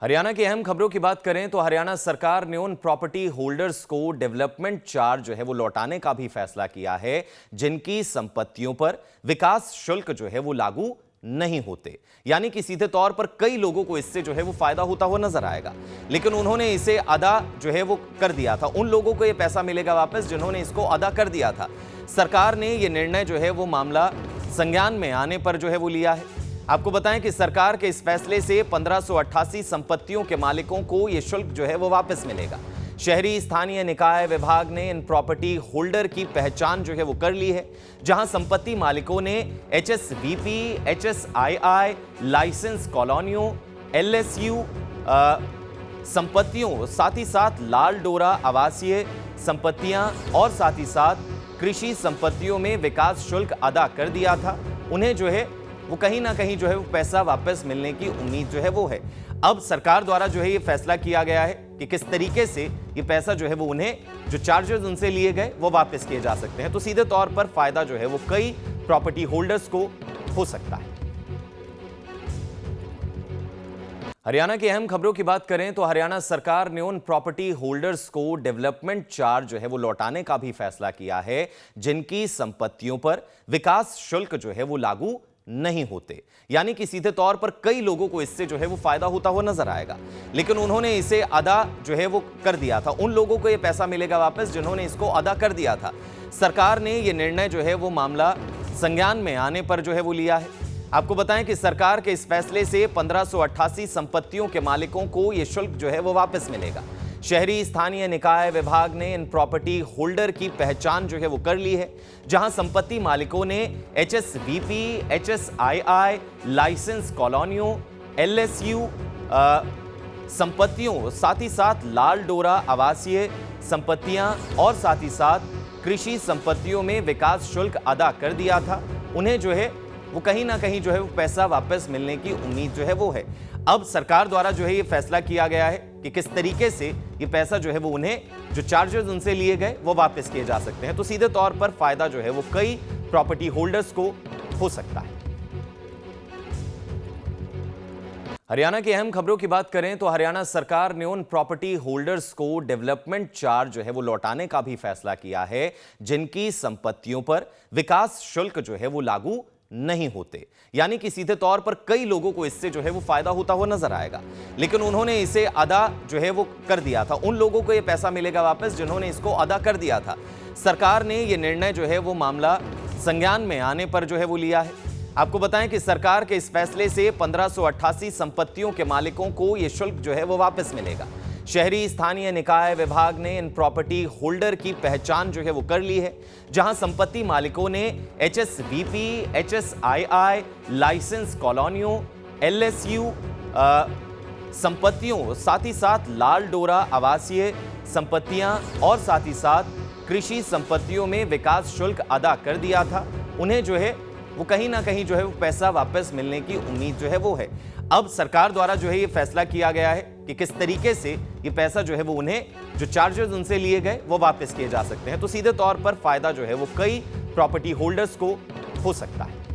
हरियाणा की अहम खबरों की बात करें तो हरियाणा सरकार ने उन प्रॉपर्टी होल्डर्स को डेवलपमेंट चार्ज जो है वो लौटाने का भी फैसला किया है जिनकी संपत्तियों पर विकास शुल्क जो है वो लागू नहीं होते। यानी कि सीधे तौर पर कई लोगों को इससे जो है वो फायदा होता हुआ नजर आएगा, लेकिन उन्होंने इसे अदा जो है वो कर दिया था। उन लोगों को यह पैसा मिलेगा वापस जिन्होंने इसको अदा कर दिया था। सरकार ने यह निर्णय जो है वो मामला संज्ञान में आने पर जो है वो लिया है। आपको बताएं कि सरकार के इस फैसले से 1588 संपत्तियों के मालिकों को यह शुल्क जो है वो वापस मिलेगा। शहरी स्थानीय निकाय विभाग ने इन प्रॉपर्टी होल्डर की पहचान जो है वो कर ली है, जहां संपत्ति मालिकों ने HSVP, HSII लाइसेंस कॉलोनियों, LSU संपत्तियों, साथ ही साथ लाल डोरा आवासीय संपत्तियां और साथ ही साथ कृषि संपत्तियों में विकास शुल्क अदा कर दिया था। उन्हें जो है वो कहीं ना कहीं जो है वो पैसा वापस मिलने की उम्मीद जो है वो है। अब सरकार द्वारा जो है ये फैसला किया गया है कि किस तरीके से ये पैसा जो है वो उन्हें जो चार्जेस उनसे लिए गए वो वापस किए जा सकते हैं। तो सीधे तौर पर फायदा जो है वो कई प्रॉपर्टी होल्डर्स को हो सकता है। हरियाणा की अहम खबरों की बात करें तो हरियाणा सरकार ने उन प्रॉपर्टी होल्डर्स को डेवलपमेंट चार्ज जो है वो लौटाने का भी फैसला किया है जिनकी संपत्तियों पर विकास शुल्क जो है वो लागू नहीं होते। यानी कि सीधे तौर पर कई लोगों को इससे जो है वो फायदा होता हुआ नजर आएगा, लेकिन उन्होंने इसे अदा जो है वो कर दिया था। उन लोगों को यह पैसा मिलेगा वापस जिन्होंने इसको अदा कर दिया था। सरकार ने यह निर्णय जो है वो मामला संज्ञान में आने पर जो है वो लिया है। आपको बताएं कि सरकार के इस फैसले से 1588 संपत्तियों के मालिकों को यह शुल्क जो है वो वापस मिलेगा। शहरी स्थानीय निकाय विभाग ने इन प्रॉपर्टी होल्डर की पहचान जो है वो कर ली है, जहां संपत्ति मालिकों ने HSVP, HSII लाइसेंस कॉलोनियों, LSU संपत्तियों, साथ ही साथ लाल डोरा आवासीय संपत्तियां और साथ ही साथ कृषि संपत्तियों में विकास शुल्क अदा कर दिया था। उन्हें जो है वो कहीं ना कहीं जो है वो पैसा वापस मिलने की उम्मीद जो है वो है। अब सरकार द्वारा जो है ये फैसला किया गया है कि किस तरीके से ये पैसा जो है वो उन्हें जो चार्जेस उनसे लिए गए वो वापस किए जा सकते हैं। तो सीधे तौर पर फायदा जो है वो कई प्रॉपर्टी होल्डर्स को हो सकता है। हरियाणा की अहम खबरों की बात करें तो हरियाणा सरकार ने उन प्रॉपर्टी होल्डर्स को डेवलपमेंट चार्ज जो है वो लौटाने का भी फैसला किया है जिनकी संपत्तियों पर विकास शुल्क जो है वो लागू नहीं होते। यानी कि सीधे तौर पर कई लोगों को इससे जो है वो फायदा होता हुआ नजर आएगा, लेकिन उन्होंने इसे अदा जो है वो कर दिया था। उन लोगों को यह पैसा मिलेगा वापस जिन्होंने इसको अदा कर दिया था। सरकार ने यह निर्णय जो है वो मामला संज्ञान में आने पर जो है वो लिया है। आपको बताएं कि सरकार के इस फैसले से 1588 संपत्तियों के मालिकों को यह शुल्क जो है वो वापस मिलेगा। शहरी स्थानीय निकाय विभाग ने इन प्रॉपर्टी होल्डर की पहचान जो है वो कर ली है, जहां संपत्ति मालिकों ने HSVP, HSII लाइसेंस कॉलोनियों, LSU संपत्तियों, साथ ही साथ लाल डोरा आवासीय संपत्तियां और साथ ही साथ कृषि संपत्तियों में विकास शुल्क अदा कर दिया था। उन्हें जो है वो कहीं ना कहीं जो है वो पैसा वापस मिलने की उम्मीद जो है वो है। अब सरकार द्वारा जो है ये फैसला किया गया है कि किस तरीके से ये पैसा जो है वो उन्हें जो चार्जेस उनसे लिए गए वो वापस किए जा सकते हैं। तो सीधे तौर पर फायदा जो है वो कई प्रॉपर्टी होल्डर्स को हो सकता है।